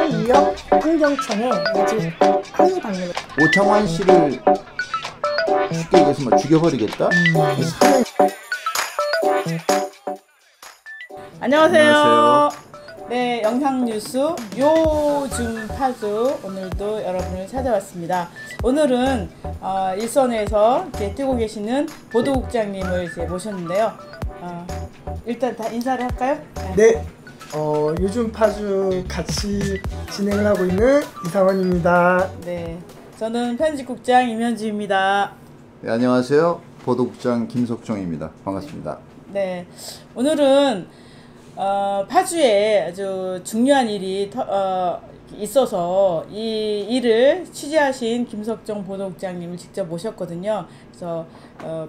환경위험 환경청에 아직 항의 방문을 오창환 씨를 쉽게 얘기해서 뭐 죽여버리겠다? 안녕하세요. 네, 영상 뉴스 요즘 파주 오늘도 여러분을 찾아왔습니다. 오늘은 일선에서 이제 뛰고 계시는 보도국장님을 이제 모셨는데요. 일단 다 인사를 할까요? 네. 요즘 파주 같이 진행을 하고 있는 이상원입니다. 네, 저는 편집국장 임현주입니다. 네, 안녕하세요. 보도국장 김석종입니다. 반갑습니다. 네, 오늘은 파주에 아주 중요한 일이 있어서 이 일을 취재하신 김석종 보도국장님을 직접 모셨거든요. 그래서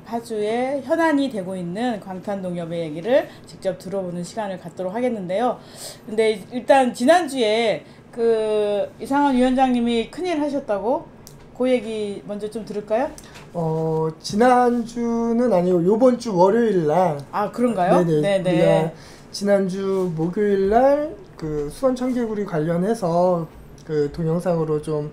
파주에 현안이 되고 있는 광탄농협의 얘기를 직접 들어보는 시간을 갖도록 하겠는데요. 근데 일단 지난주에 그 이상원 위원장님이 큰일 하셨다고? 그 얘기 먼저 좀 들을까요? 지난주는 아니고 요번 주 월요일 날. 아, 그런가요? 네네. 지난주 목요일 날 그 수원 청개구리 관련해서 그 동영상으로 좀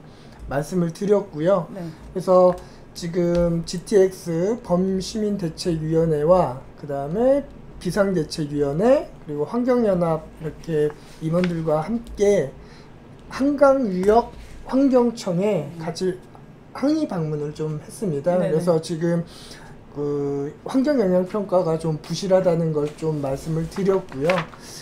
말씀을 드렸고요. 네. 그래서 지금 GTX 범시민대책위원회와 그 다음에 비상대책위원회 그리고 환경연합 이렇게 임원들과 함께 한강유역 환경청에 같이 항의 방문을 좀 했습니다. 네네. 그래서 지금 그 환경영향평가가 좀 부실하다는 걸 좀 말씀을 드렸고요.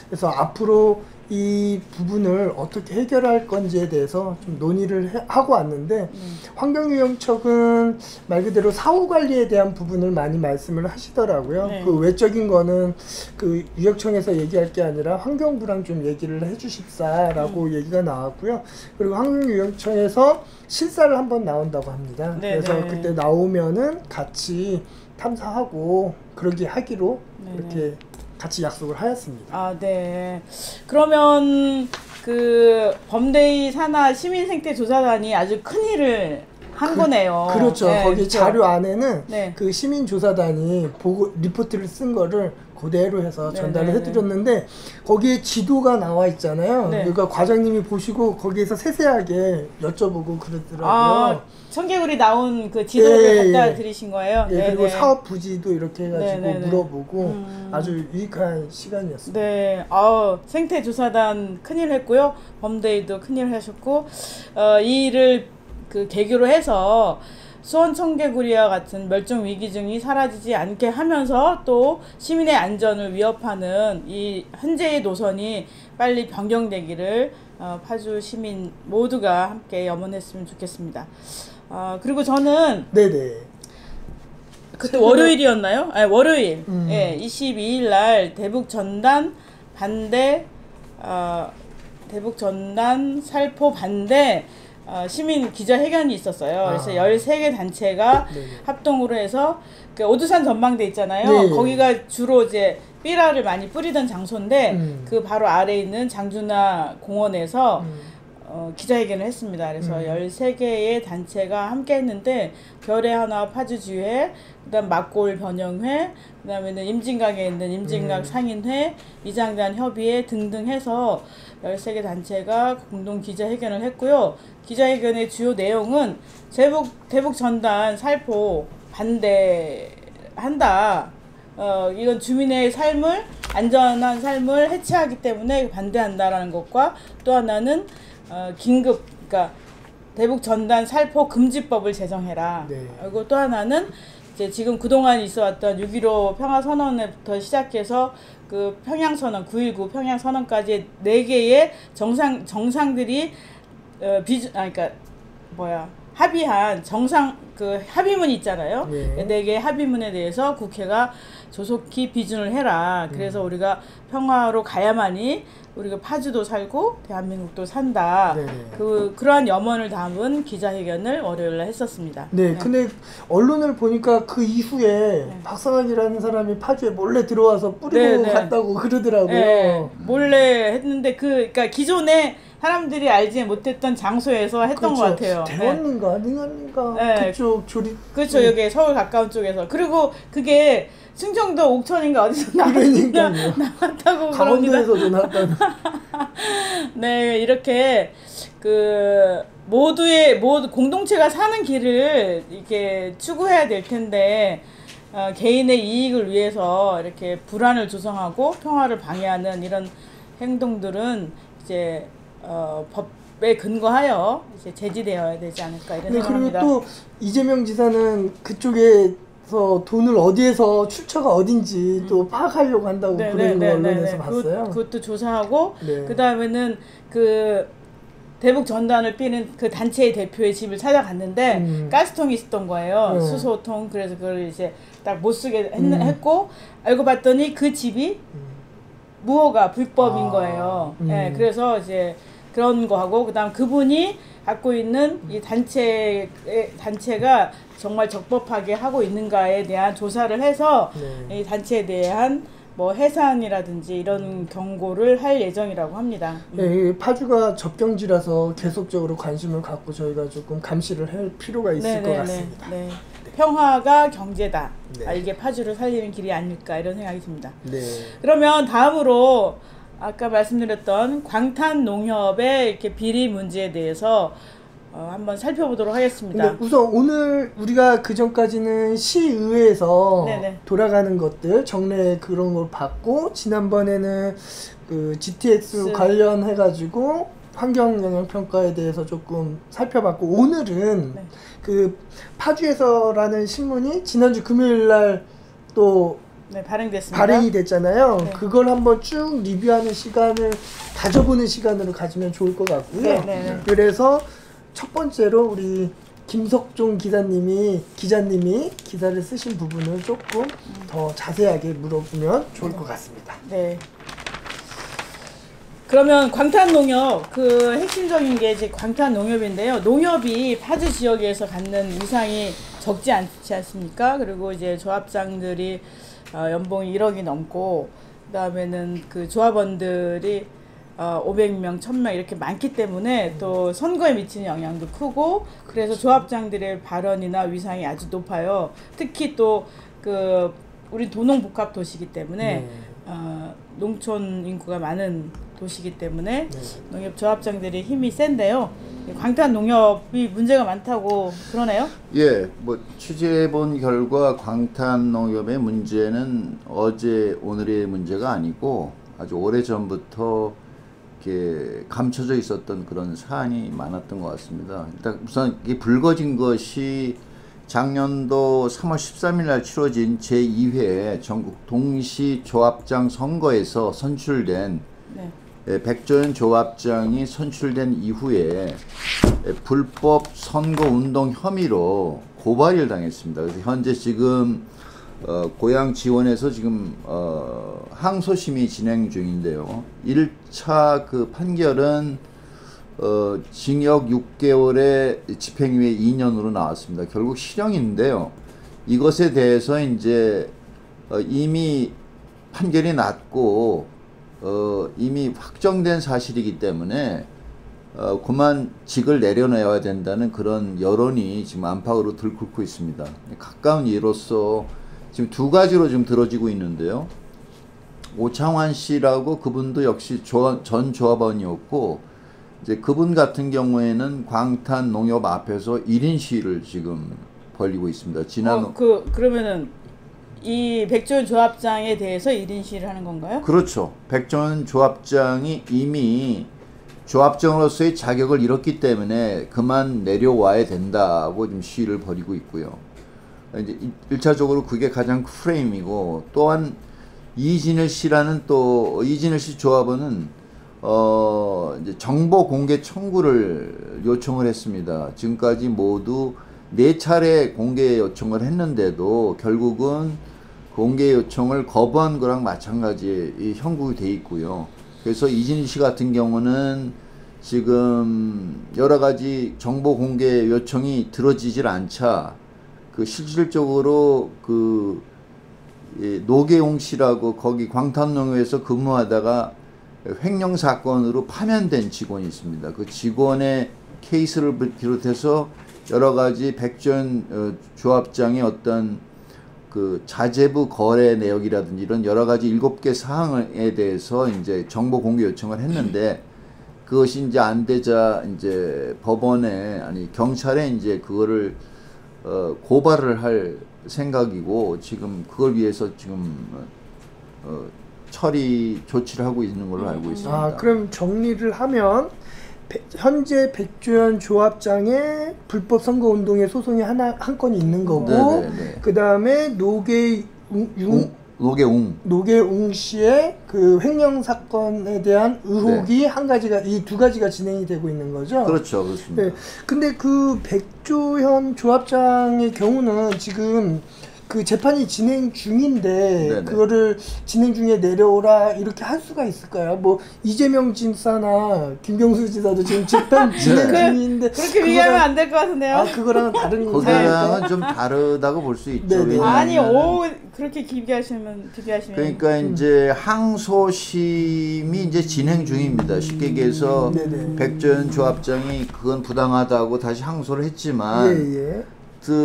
그래서 앞으로 이 부분을 어떻게 해결할 건지에 대해서 좀 논의를 하고 왔는데 환경유형청은 말 그대로 사후관리에 대한 부분을 많이 말씀을 하시더라고요. 네. 그 외적인 거는 그 유역청에서 얘기할 게 아니라 환경부랑 좀 얘기를 해주십사라고 얘기가 나왔고요. 그리고 환경유형청에서 실사를 한번 나온다고 합니다. 네, 그래서 네. 그때 나오면은 같이 탐사하고 그러기 하기로 네. 이렇게 같이 약속을 하였습니다. 아, 네. 그러면 그 범대의 산하 시민생태조사단이 아주 큰 일을 한 거네요. 그렇죠. 네, 거기 그렇죠. 자료 안에는 네. 그 시민조사단이 보고 리포트를 쓴 거를 그대로 해서 전달을 해드렸는데 거기에 지도가 나와 있잖아요. 네. 그러니까 과장님이 보시고 거기에서 세세하게 여쭤보고 그러더라고요. 아, 청개구리 나온 그 지도를 갖다 드리신 거예요? 네, 그리고 사업 부지도 이렇게 해가지고 물어보고 아주 유익한 시간이었습니다. 네, 생태조사단 큰일 했고요. 범대위도 큰일 하셨고, 이 일을 그 계기로 해서 수원 청개구리와 같은 멸종 위기종이 사라지지 않게 하면서 또 시민의 안전을 위협하는 이 현재의 노선이 빨리 변경되기를 파주 시민 모두가 함께 염원했으면 좋겠습니다. 그리고 저는 네네. 그때 월요일이었나요? 아니, 월요일. 예, 22일 날 대북 전단 살포 반대 시민 기자회견이 있었어요. 그래서 13개 단체가 합동으로 해서 그 오두산 전망대 있잖아요. 네. 거기가 주로 이제 삐라를 많이 뿌리던 장소인데 그 바로 아래에 있는 장준하 공원에서 기자회견을 했습니다. 그래서 13개의 단체가 함께 했는데 별의 하나 파주지회, 그다음 막골 변형회, 그다음에는 임진각에 있는 임진각 상인회, 이장단 협의회 등등 해서 13개 단체가 공동 기자회견을 했고요. 기자회견의 주요 내용은 대북 전단 살포 반대한다. 이건 주민의 삶을 안전한 삶을 해치하기 때문에 반대한다라는 것과 또 하나는 긴급 그러니까 대북 전단 살포 금지법을 제정해라. 네. 그리고 또 하나는 이제 지금 그동안 있어왔던 6.15 평화선언부터 시작해서 그 평양선언 9.19 평양선언까지 4개의 정상들이 합의한 그 합의문 있잖아요. 네. 4개의 합의문에 대해서 국회가 조속히 비준을 해라. 그래서 우리가 평화로 가야만이 우리가 파주도 살고 대한민국도 산다. 그러한 염원을 담은 기자회견을 월요일날 했었습니다. 네, 근데 언론을 보니까 그 이후에 박상학이라는 사람이 파주에 몰래 들어와서 뿌리고 갔다고 그러더라고요. 네, 몰래 했는데 그러니까 기존에 사람들이 알지 못했던 장소에서 했던 것 같아요. 대원인가 능원인가 그쪽 조립. 그렇죠. 여기 서울 가까운 쪽에서. 그리고 그게 충청도 옥천인가 어디서 그러니까요. 나왔다고 그럽니다. 강원도에서도 나왔다는. 네, 이렇게 그 모두 공동체가 사는 길을 이렇게 추구해야 될 텐데 개인의 이익을 위해서 이렇게 불안을 조성하고 평화를 방해하는 이런 행동들은 이제 법에 근거하여 이제 제지되어야 되지 않을까 이런 네, 생각합니다. 그리고 또 이재명 지사는 그쪽에서 돈을 어디에서 출처가 어딘지 또 파악하려고 한다고 그런 거 언론에서 봤어요. 그것도 조사하고 네. 그 다음에는 그 대북 전단을 삐는 그 단체의 대표의 집을 찾아갔는데 가스통이 있었던 거예요. 수소통. 그래서 그걸 이제 딱 못 쓰게 했고 알고 봤더니 그 집이 무허가 불법인 거예요. 네, 그래서 이제 그런 거하고 그다음 그분이 갖고 있는 이 단체가 정말 적법하게 하고 있는가에 대한 조사를 해서 이 단체에 대한 뭐 해산이라든지 이런 경고를 할 예정이라고 합니다. 네, 파주가 접경지라서 계속적으로 관심을 갖고 저희가 조금 감시를 할 필요가 있을 것 같습니다. 네. 평화가 경제다. 네. 이게 파주를 살리는 길이 아닐까 이런 생각이 듭니다. 네. 그러면 다음으로 아까 말씀드렸던 광탄 농협의 이렇게 비리 문제에 대해서 한번 살펴보도록 하겠습니다. 우선 오늘 우리가 그 전까지는 시의회에서 네네. 돌아가는 것들 정례 그런 걸 봤고 지난번에는 그 GTX 관련해 가지고 환경 영향 평가에 대해서 조금 살펴봤고 오늘은 네. 그 파주에서라는 신문이 지난주 금요일 날 또 네, 발행됐습니다. 발행이 됐잖아요. 네. 그걸 한번 쭉 리뷰하는 시간을 가져보는 시간으로 가지면 좋을 것 같고요. 네. 그래서 첫 번째로 우리 김석종 기자님이 기사를 쓰신 부분을 조금 더 자세하게 물어보면 좋을 것 같습니다. 네. 그러면 광탄농협 그 핵심적인 게 이제 광탄농협인데요. 농협이 파주 지역에서 갖는 위상이 적지 않지 않습니까? 그리고 이제 조합장들이 연봉이 1억이 넘고 그다음에는 그 조합원들이 500명, 1000명 이렇게 많기 때문에 또 선거에 미치는 영향도 크고 그래서 조합장들의 발언이나 위상이 아주 높아요. 특히 또 그 우리 도농복합 도시이기 때문에 농촌 인구가 많은 도시이기 때문에 농협 조합장들의 힘이 센데요. 광탄 농협이 문제가 많다고 그러네요. 예, 뭐 취재해본 결과 광탄 농협의 문제는 어제 오늘의 문제가 아니고 아주 오래 전부터 이렇게 감춰져 있었던 그런 사안이 많았던 것 같습니다. 일단 우선 이게 불거진 것이 작년도 3월 13일 날 치러진 제2회 전국 동시조합장 선거에서 선출된 백조연 조합장이 선출된 이후에 불법 선거운동 혐의로 고발을 당했습니다. 그래서 현재 지금 고양 지원에서 지금 항소심이 진행 중인데요. 1차 그 판결은 징역 6개월에 집행유예 2년으로 나왔습니다. 결국 실형인데요. 이것에 대해서 이제 이미 판결이 났고 이미 확정된 사실이기 때문에 그만 직을 내려내야 된다는 그런 여론이 지금 안팎으로 들끓고 있습니다. 가까운 예로서 지금 두 가지로 지금 들어지고 있는데요. 오창환 씨라고 그분도 역시 전 조합원이었고 이제 그분 같은 경우에는 광탄 농협 앞에서 1인 시위를 지금 벌이고 있습니다. 그러면은 이 백조연 조합장에 대해서 1인 시위를 하는 건가요? 그렇죠. 백조연 조합장이 이미 조합장으로서의 자격을 잃었기 때문에 그만 내려와야 된다고 지금 시위를 벌이고 있고요. 이제 1차적으로 그게 가장 프레임이고 또한 이진일 씨라는 또 이진일 씨 조합원은 이제 정보 공개 청구를 요청을 했습니다. 지금까지 모두 4차례 공개 요청을 했는데도 결국은 공개 요청을 거부한 거랑 마찬가지 형국이 돼 있고요. 그래서 이진희 씨 같은 경우는 지금 여러 가지 정보 공개 요청이 들어지질 않자 그 실질적으로 그 노계용 씨라고 거기 광탄농협에서 근무하다가 횡령 사건으로 파면된 직원이 있습니다. 그 직원의 케이스를 비롯해서 여러 가지 백조연 조합장의 어떤 그 자재부 거래 내역이라든지 이런 여러 가지 7개 사항에 대해서 이제 정보 공개 요청을 했는데 그것이 이제 안 되자 이제 법원에 아니 경찰에 이제 그거를 고발을 할 생각이고 지금 그걸 위해서 지금 처리 조치를 하고 있는 걸로 알고 있습니다. 아, 그럼 정리를 하면 현재 백주현 조합장의 불법 선거 운동에 소송이 한 건이 있는 거고, 그 다음에 노계웅 씨의 그 횡령 사건에 대한 의혹이 한 가지가 이 두 가지가 진행이 되고 있는 거죠. 그렇죠, 그렇습니다. 네. 근데 그 백조현 조합장의 경우는 지금 그 재판이 진행 중인데 네네. 그거를 진행 중에 내려오라 이렇게 할 수가 있을까요? 뭐 이재명 지사나 김경수 지사도 지금 재판 진행 중인데 그렇게 비교하면 안 될 것 같은데요. 아, 그거랑은 다른 거기랑은 좀 다르다고 볼 수 있죠. 네네. 아니 그렇게 비교하시면 그러니까 이제 항소심이 이제 진행 중입니다. 쉽게 얘기해서 백조현 조합장이 그건 부당하다고 다시 항소를 했지만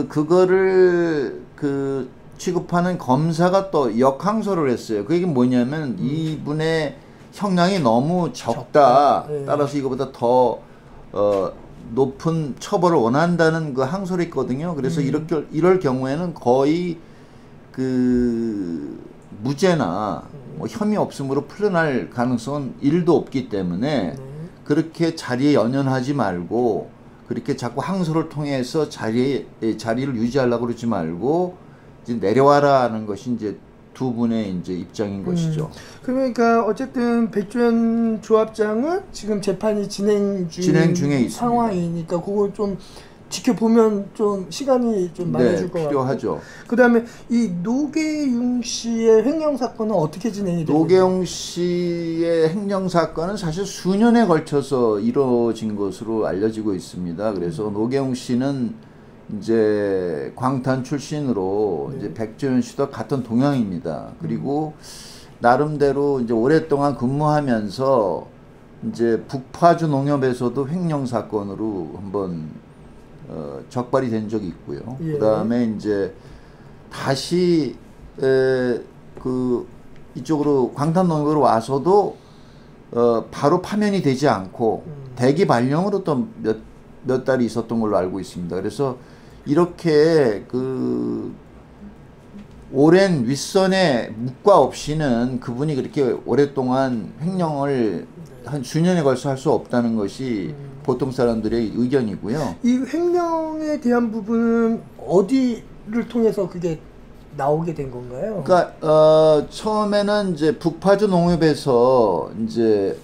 그거를 그 취급하는 검사가 또 역항소를 했어요. 그게 뭐냐면 이분의 형량이 너무 적다. 따라서 이거보다 더 높은 처벌을 원한다는 그 항소를 했거든요. 그래서 이럴 경우에는 거의 그 무죄나 뭐 혐의 없음으로 풀려날 가능성은 1도 없기 때문에 그렇게 자리에 연연하지 말고 그렇게 자꾸 항소를 통해서 자리를 유지하려고 그러지 말고 이제 내려와라는 것이 이제 두 분의 이제 입장인 것이죠. 그러니까 어쨌든 백주현 조합장은 지금 재판이 진행 중에 있습니다. 상황이니까 그거 좀 지켜보면 좀 시간이 좀 많아질 것 같고. 필요하죠. 그다음에 이 노계웅 씨의 횡령 사건은 어떻게 진행이 되고? 노계웅 씨의 횡령 사건은 사실 수년에 걸쳐서 이루어진 것으로 알려지고 있습니다. 그래서 노계웅 씨는 이제 광탄 출신으로 이제 백조현 씨도 같은 동양입니다. 그리고 나름대로 이제 오랫동안 근무하면서 이제 북파주 농협에서도 횡령 사건으로 한번 적발이 된 적이 있고요. 그 다음에 이제 다시 그 이쪽으로 광탄농협으로 와서도 바로 파면이 되지 않고 대기 발령으로 또 몇 달이 있었던 걸로 알고 있습니다. 그래서 이렇게 그 오랜 윗선의 묵과 없이는 그분이 그렇게 오랫동안 횡령을 한 수년에 걸쳐 할 수 없다는 것이 보통 사람들의 의견이고요. 이 횡령에 대한 부분은 어디를 통해서 그게 나오게 된 건가요? 그러니까 처음에는 이제 북파주 농협에서 이제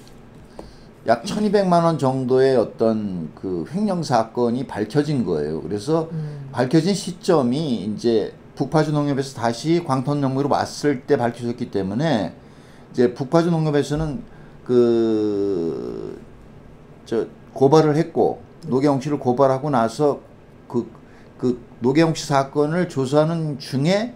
약 1,200만 원 정도의 어떤 그 횡령 사건이 밝혀진 거예요. 그래서 밝혀진 시점이 이제 북파주 농협에서 다시 광탄농협으로 왔을 때 밝혀졌기 때문에 이제 북파주 농협에서는 고발을 했고 노계웅 씨를 고발하고 나서 그 노계웅 씨 사건을 조사하는 중에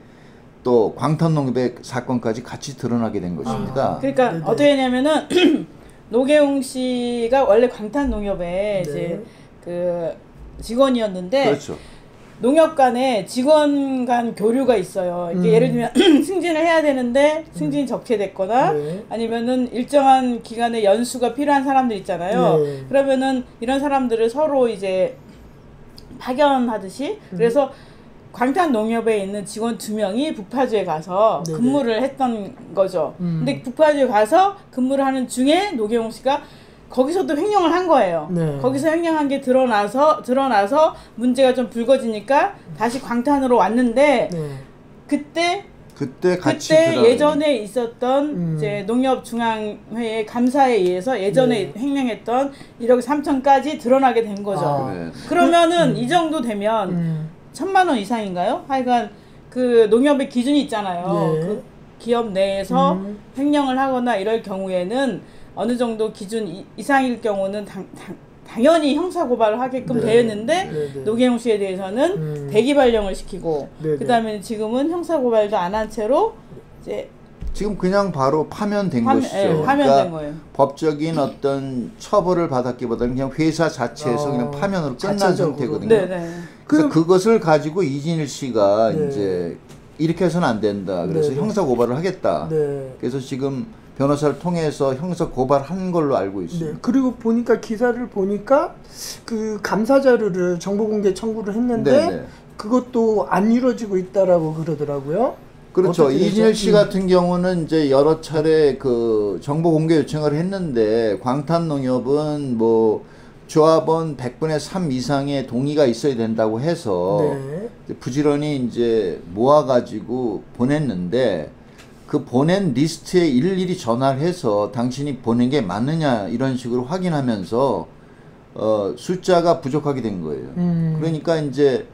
또 광탄농협의 사건까지 같이 드러나게 된 것입니다. 그러니까 어떻게 했냐면은 노계웅 씨가 원래 광탄농협의 이제 그 직원이었는데 그렇죠. 농협 간에 직원 간 교류가 있어요. 이게 예를 들면 승진을 해야 되는데 승진이 적체됐거나 아니면은 일정한 기간에 연수가 필요한 사람들 있잖아요. 그러면은 이런 사람들을 서로 이제 파견하듯이 그래서 광탄농협에 있는 직원 2명이 북파주에 가서 근무를 했던 거죠. 근데 북파주에 가서 근무를 하는 중에 노계웅 씨가 거기서도 횡령을 한 거예요. 거기서 횡령한 게 드러나서 문제가 좀 불거지니까 다시 광탄으로 왔는데 그때 같이 예전에 있었던 이제 농협중앙회의 감사에 의해서 예전에 횡령했던 1억 3천까지 드러나게 된 거죠. 그러면은 이 정도 되면 1,000만 원 이상인가요? 하여간 그 농협의 기준이 있잖아요. 그 기업 내에서 횡령을 하거나 이럴 경우에는 어느 정도 기준 이상일 경우는 당연히 형사고발을 하게끔 되었는데 노계웅 씨에 대해서는 대기 발령을 시키고 그 다음에 지금은 형사고발도 안 한 채로 이제 지금 그냥 바로 파면된 것이죠. 파면된 거예요. 법적인 어떤 처벌을 받았기보다는 그냥 회사 자체에서 그냥 파면으로 끝난 상태거든요. 그래서 그것을 가지고 이진일 씨가 이제 이렇게 해서는 안 된다. 그래서 네. 형사 고발을 하겠다. 네. 그래서 지금 변호사를 통해서 형사 고발한 걸로 알고 있습니다. 네. 그리고 보니까 기사를 보니까 그 감사 자료를 정보 공개 청구를 했는데 네네. 그것도 안 이루어지고 있다라고 그러더라고요. 그렇죠. 어떻게 되죠? 이진일 씨 같은 경우는 이제 여러 차례 그 정보 공개 요청을 했는데 광탄농협은 뭐 조합원 100분의 3 이상의 동의가 있어야 된다고 해서 네. 이제 부지런히 이제 모아가지고 보냈는데 그 보낸 리스트에 일일이 전화를 해서 당신이 보낸 게 맞느냐 이런 식으로 확인하면서 숫자가 부족하게 된 거예요. 그러니까 이제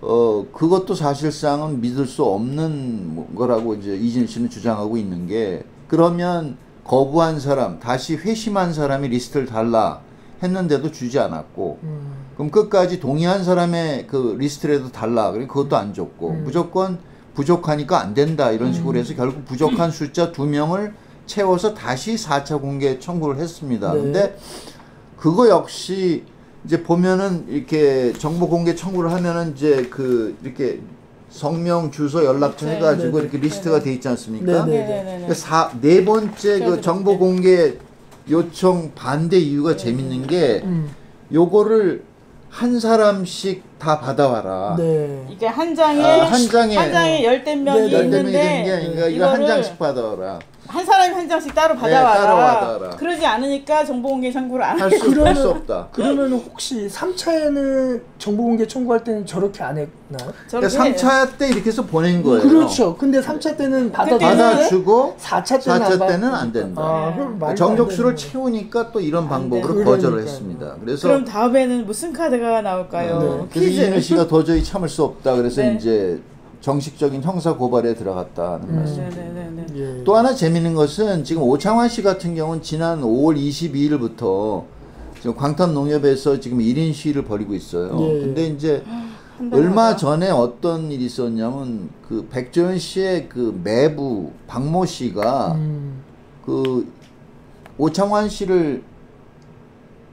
그것도 사실상은 믿을 수 없는 거라고 이제 이진일 씨는 주장하고 있는 게 그러면 거부한 사람, 다시 회심한 사람이 리스트를 달라 했는데도 주지 않았고 그럼 끝까지 동의한 사람의 그 리스트라도 달라. 그러니까 그것도 안 줬고 무조건 부족하니까 안 된다 이런 식으로 해서 결국 부족한 숫자 2명을 채워서 다시 4차 공개 청구를 했습니다. 네. 근데 그거 역시 이제 보면은 이렇게 정보 공개 청구를 하면은 이제 그 이렇게 성명, 주소, 연락처 네, 해가지고 네, 이렇게 리스트가 돼 있지 않습니까? 네, 네네네. 그러니까 네 번째 그 그래서 정보 공개 요청 반대 이유가 재밌는 게 요거를 한 사람씩 다 받아와라. 네. 이게 한 장에 한 장에 열댓 명이 네, 열댓 명이 되는 게 있는데 아니라 이거 한 이거를 장씩 받아와라. 한 사람이 한 장씩 따로 네, 받아와라. 따로 받아와라. 그러지 않으니까 정보공개 청구를 안 할 하고 수 없다. 그러면 혹시 3차에는 정보 공개 청구할 때는 저렇게 안 했나요? 저렇게 그러니까 3차 때 이렇게 해서 보낸 거예요. 그렇죠. 근데 3차 때는 받아주고 4차 때는 4차 때는 안 된다. 아, 그럼 말도 안 정족수를 되는 채우니까 또 이런 방법으로 되는 거절을 거니까요. 했습니다. 그래서 그럼 다음에는 무슨 카드가 나올까요? 그래서 이진일 퀴즈. 씨가 도저히 참을 수 없다. 그래서 네. 이제 정식적인 형사 고발에 들어갔다는 말씀. 네네네. 예. 또 하나 재밌는 것은 지금 오창환 씨 같은 경우는 지난 5월 22일부터 지금 광탄농협에서 지금 1인 시위를 벌이고 있어요. 예. 근데 이제 한 달 얼마 하고요? 전에 어떤 일이 있었냐면 그 백조연 씨의 그 매부 박모 씨가 그 오창환 씨를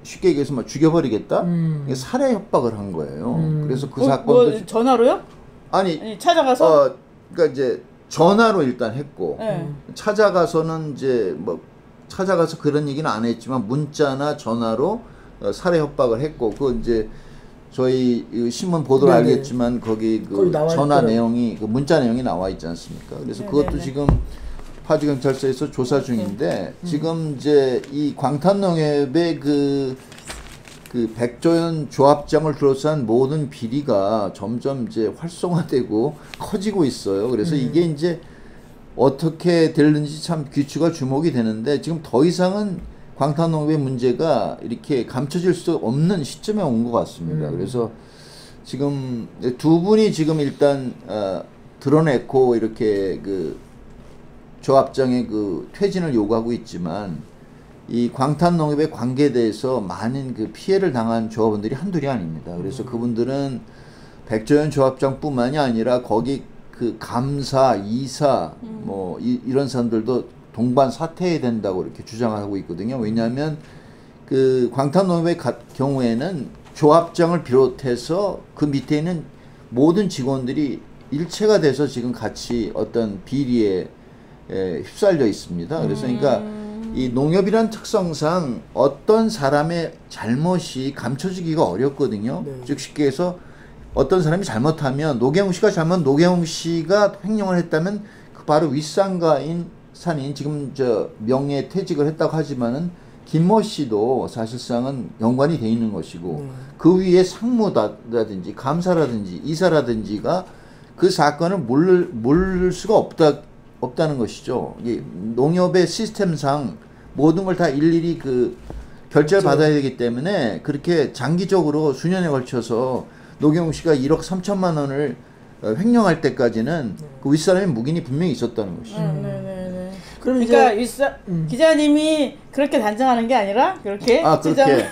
쉽게 얘기해서 막 죽여버리겠다? 살해 협박을 한 거예요. 그래서 그 사건도 뭐 전화로요? 아니 아니, 찾아가서? 그러니까 이제 전화로 일단 했고 네. 찾아가서는 이제 뭐 찾아가서 그런 얘기는 안 했지만 문자나 전화로 살해 협박을 했고 그 이제 저희 이 신문 보도를 네네. 알겠지만 거기 그 거기 나와 전화 있더라고요. 내용이 그 문자 내용이 나와 있지 않습니까? 그래서 그것도 네네네. 지금 파주경찰서에서 조사 중인데 지금 이제 이 광탄농협의 그 백조연 조합장을 둘러싼 모든 비리가 점점 이제 활성화되고 커지고 있어요. 그래서 이게 이제 어떻게 될는지 참 귀추가 주목이 되는데 지금 더 이상은 광탄농협의 문제가 이렇게 감춰질 수 없는 시점에 온 것 같습니다. 그래서 지금 두 분이 지금 일단 드러냈고 이렇게 그 조합장의 그 퇴진을 요구하고 있지만 이 광탄농협의 관계에 대해서 많은 그 피해를 당한 조합원들이 한둘이 아닙니다. 그래서 그분들은 백조연 조합장뿐만이 아니라 거기 그 감사, 이사 뭐 이런 사람들도 동반 사퇴해야 된다고 이렇게 주장하고 있거든요. 왜냐하면 그 광탄농협의 경우에는 조합장을 비롯해서 그 밑에 있는 모든 직원들이 일체가 돼서 지금 같이 어떤 비리에 휩쓸려 있습니다. 그래서 그러니까 이 농협이란 특성상 어떤 사람의 잘못이 감춰지기가 어렵거든요. 네. 즉 쉽게 해서 어떤 사람이 잘못하면 노경훈 씨가 노경훈 씨가 횡령을 했다면 그 바로 윗상가인 산인 지금 저 명예 퇴직을 했다고 하지만은 김모 씨도 사실상은 연관이 돼 있는 것이고 그 위에 상무라든지 감사라든지 이사라든지가 그 사건을 모를 수가 없다는 것이죠. 이 농협의 시스템상 모든 걸 다 일일이 그 결제를 받아야 되기 때문에 그렇게 장기적으로 수년에 걸쳐서 노경욱 씨가 1억 3천만 원을 횡령할 때까지는 그 윗사람의 묵인이 분명히 있었다는 것이죠. 네네네. 그럼 그러니까 이제 기자님이 그렇게 단정하는 게 아니라 그렇게 그렇게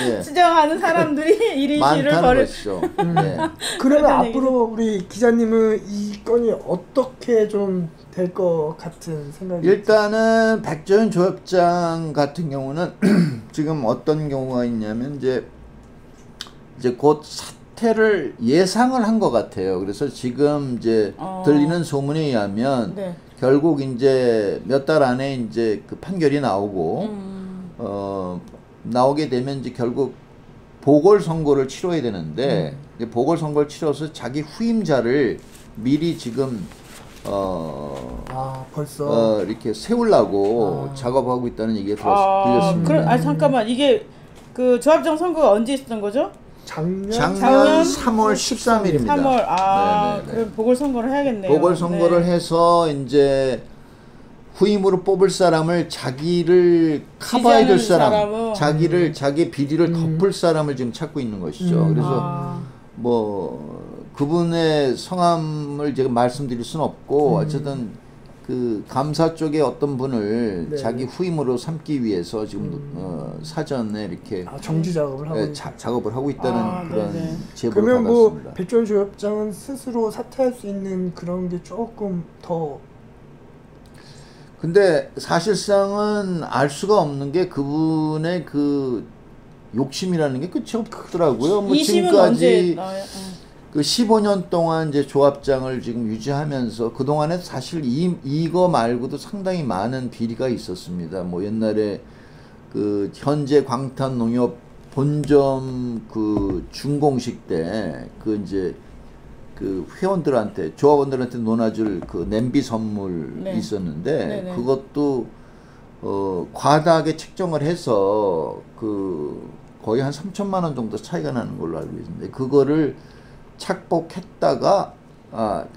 예. 추정하는 사람들이 1인 시위를 많다는 벌일 것이죠. 예. 그러면 그런 앞으로 우리 기자님은 이 건이 어떻게 좀 될 것 같은 생각이 일단은 백조연 조합장 같은 경우는 지금 어떤 경우가 있냐면 이제 곧 사태를 예상을 한 것 같아요. 그래서 지금 이제 들리는 소문에 의하면 네. 결국 이제 몇 달 안에 이제 그 판결이 나오고 나오게 되면 이제 결국 보궐선거를 치러야 되는데 보궐선거를 치러서 자기 후임자를 미리 지금 벌써 이렇게 세우려고 작업하고 있다는 얘기가 들렸습니다. 잠깐만, 이게 그 조합장 선거가 언제 있었던 거죠? 작년 3월 13일입니다. 3월. 그럼 보궐선거를 해야겠네요. 보궐선거를 해서 이제 후임으로 뽑을 사람을 자기를 커버해줄 사람, 자기 비리를 덮을 사람을 지금 찾고 있는 것이죠. 그래서 뭐 그분의 성함을 제가 말씀드릴 수는 없고 어쨌든 그 감사 쪽에 어떤 분을 자기 후임으로 삼기 위해서 지금 사전에 이렇게 정지 작업을 하고 작업을 하고 있다는 그런 제보를 그러면 받았습니다. 뭐 백종원 조합장은 스스로 사퇴할 수 있는 그런 게 조금 더 근데 사실상은 알 수가 없는 게 그분의 그 욕심이라는 게 끝이 없더라고요. 뭐 지금까지 그 15년 동안 이제 조합장을 지금 유지하면서 그 동안에 사실 이거 말고도 상당히 많은 비리가 있었습니다. 뭐 옛날에 그 현재 광탄농협 본점 그 준공식 때 그 이제 그 회원들한테 조합원들한테 논아줄 그 냄비 선물이 있었는데 그것도 과다하게 책정을 해서 그 거의 한 3천만 원 정도 차이가 나는 걸로 알고 있는데 그거를 착복했다가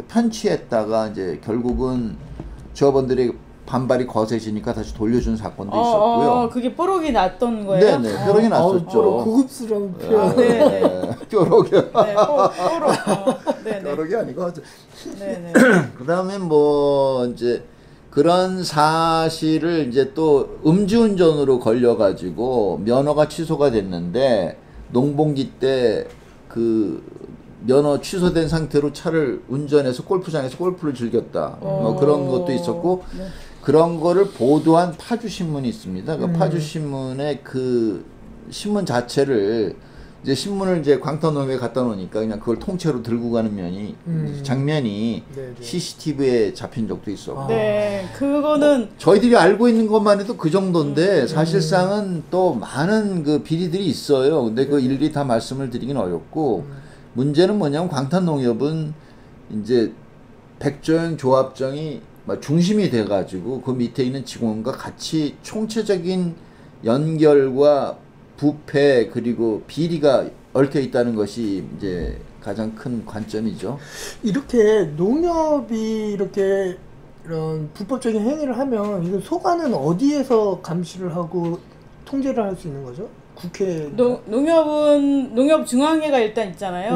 편취했다가 이제 결국은 조합원들의 반발이 거세지니까 다시 돌려준 사건도 있었고요. 그게 뽀록이 났던 거예요? 네네, 뽀록이 났었죠. 고급스러운 표현. 뽀록이. 뽀록이 아니고. 그다음에 뭐 이제 그런 사실을 이제 또 음주운전으로 걸려가지고 면허가 취소가 됐는데 농번기 때 그 면허 취소된 상태로 차를 운전해서 골프장에서 골프를 즐겼다. 뭐 그런 것도 있었고 그런 거를 보도한 파주신문이 있습니다. 그 파주신문의 그 신문 자체를 이제 신문을 이제 광탄농협에 갖다 놓으니까 그냥 그걸 통째로 들고 가는 장면이 CCTV에 잡힌 적도 있었고. 네, 그거는 저희들이 알고 있는 것만 해도 그 정도인데 사실상은 또 많은 그 비리들이 있어요. 근데 그 일일이 다 말씀을 드리긴 어렵고 문제는 뭐냐면 광탄농협은 이제 백조영 조합장이 중심이 돼가지고 그 밑에 있는 직원과 같이 총체적인 연결과 부패 그리고 비리가 얽혀 있다는 것이 이제 가장 큰 관점이죠. 이렇게 농협이 이렇게 이런 불법적인 행위를 하면 이거 소관은 어디에서 감시를 하고 통제를 할 수 있는 거죠? 국회. 농협은 농협중앙회가 일단 있잖아요.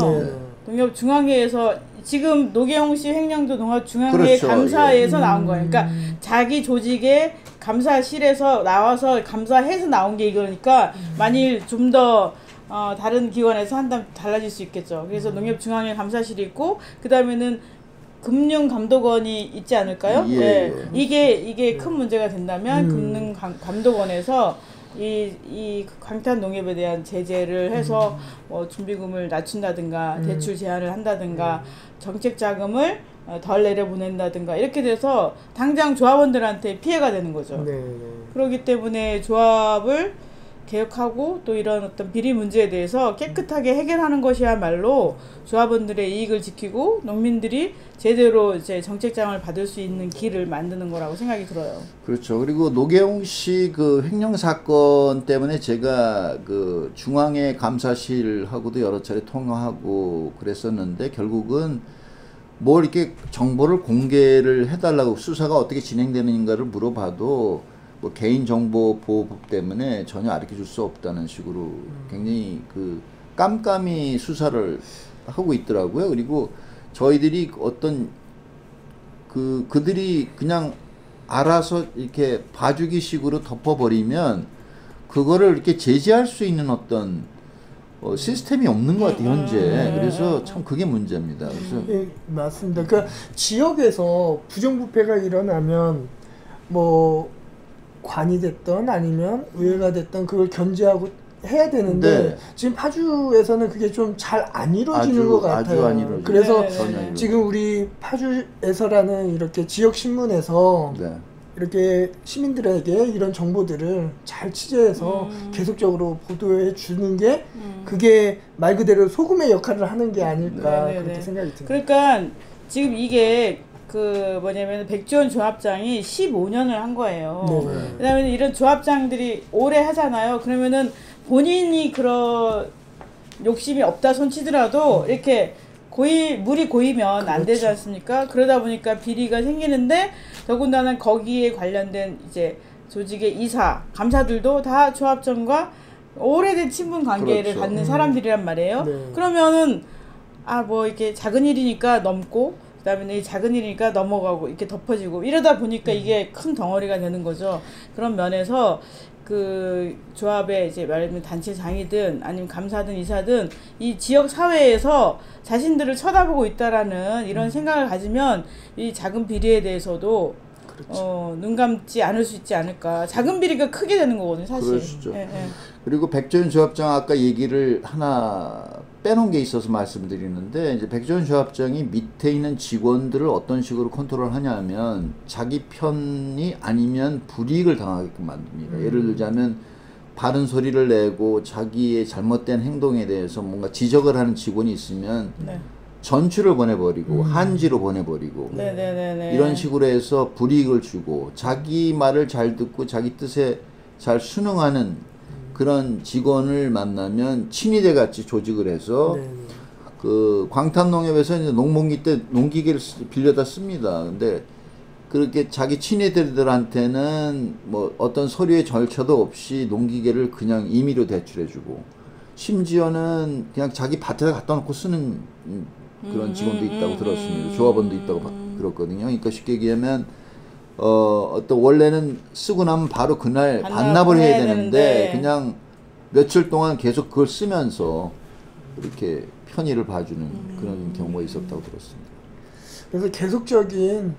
농협 중앙회에서 지금 노계홍 씨 횡령도 농협 중앙회 감사에서 나온 거예요. 그러니까 자기 조직의 감사실에서 나와서 감사해서 나온 게 이거니까 만일 좀 더 다른 기관에서 한다면 달라질 수 있겠죠. 그래서 농협 중앙회 감사실이 있고 그 다음에는 금융감독원이 있지 않을까요? 이게 큰 문제가 된다면 금융감독원에서 이 광탄농협에 대한 제재를 해서 뭐 준비금을 낮춘다든가 대출 제한을 한다든가 정책 자금을 덜 내려보낸다든가 이렇게 돼서 당장 조합원들한테 피해가 되는 거죠. 그렇기 때문에 조합을 개혁하고 또 이런 어떤 비리 문제에 대해서 깨끗하게 해결하는 것이야말로 조합원들의 이익을 지키고 농민들이 제대로 이제 정책장을 받을 수 있는 길을 만드는 거라고 생각이 들어요. 그렇죠. 그리고 노계홍 씨 그 횡령 사건 때문에 제가 그 중앙회 감사실하고도 여러 차례 통화하고 그랬었는데 결국은 뭐 이렇게 정보를 공개를 해달라고 수사가 어떻게 진행되는가를 물어봐도 뭐 개인정보보호법 때문에 전혀 알려줄 수 없다는 식으로 굉장히 그 깜깜이 수사를 하고 있더라고요. 그리고 저희들이 어떤 그들이 그냥 알아서 이렇게 봐주기 식으로 덮어버리면 그거를 이렇게 제재할 수 있는 어떤 시스템이 없는 것 같아요, 현재. 그래서 참 그게 문제입니다. 그래서 맞습니다. 그러니까 지역에서 부정부패가 일어나면 뭐 관이 됐던 아니면 의회가 됐던 그걸 견제하고 해야 되는데 네. 지금 파주에서는 그게 좀 잘 안 이루어지는 것 같아요. 아주 안 이루어지죠. 그래서 네. 지금 우리 파주에서라는 이렇게 지역 신문에서 네. 이렇게 시민들에게 이런 정보들을 잘 취재해서 계속적으로 보도해 주는 게 그게 말 그대로 소금의 역할을 하는 게 아닐까 그렇게 생각이 듭니다. 그러니까 지금 이게 그 뭐냐면 백지원 조합장이 15년을 한 거예요. 네. 그다음에 이런 조합장들이 오래 하잖아요. 그러면은 본인이 그런 욕심이 없다 손 치더라도 이렇게 물이 고이면 안 되지 않습니까? 그러다 보니까 비리가 생기는데 더군다나 거기에 관련된 이제 조직의 이사, 감사들도 다 조합장과 오래된 친분 관계를 그렇죠. 갖는 사람들이란 말이에요. 네. 그러면은 뭐 이렇게 작은 일이니까 넘고 그다음에 작은 일이니까 넘어가고 이렇게 덮어지고 이러다 보니까 이게 큰 덩어리가 되는 거죠. 그런 면에서 그 조합의 이제 말하면 단체장이든 아니면 감사든 이사든 이 지역 사회에서 자신들을 쳐다보고 있다라는 이런 생각을 가지면 이 작은 비리에 대해서도 눈 감지 않을 수 있지 않을까. 작은 비리가 크게 되는 거거든요, 사실. 그러시죠. 그리고 백지원 조합장 아까 얘기를 하나 빼놓은 게 있어서 말씀드리는데 이제 백지원 조합장이 밑에 있는 직원들을 어떤 식으로 컨트롤하냐면 자기 편이 아니면 불이익을 당하게끔 만듭니다. 예를 들자면 바른 소리를 내고 자기의 잘못된 행동에 대해서 뭔가 지적을 하는 직원이 있으면 전추를 보내버리고 한지로 보내버리고 이런 식으로 해서 불이익을 주고 자기 말을 잘 듣고 자기 뜻에 잘 순응하는 그런 직원을 만나면 친위대 같이 조직을 해서 그 광탄농협에서 이제 농번기 때 농기계를 빌려다 씁니다. 근데 그렇게 자기 친위대들한테는 뭐 어떤 서류의 절차도 없이 농기계를 그냥 임의로 대출해주고 심지어는 그냥 자기 밭에다 갖다 놓고 쓰는 그런 직원도 있다고 들었습니다. 조합원도 있다고 들었거든요. 그러니까 쉽게 얘기하면 어떤 원래는 쓰고 나면 바로 그날 반납을 해야 되는데 그냥 며칠 동안 계속 그걸 쓰면서 이렇게 편의를 봐주는 그런 경우가 있었다고 들었습니다. 그래서 계속적인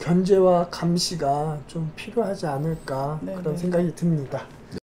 견제와 감시가 좀 필요하지 않을까 그런 생각이 듭니다. 네.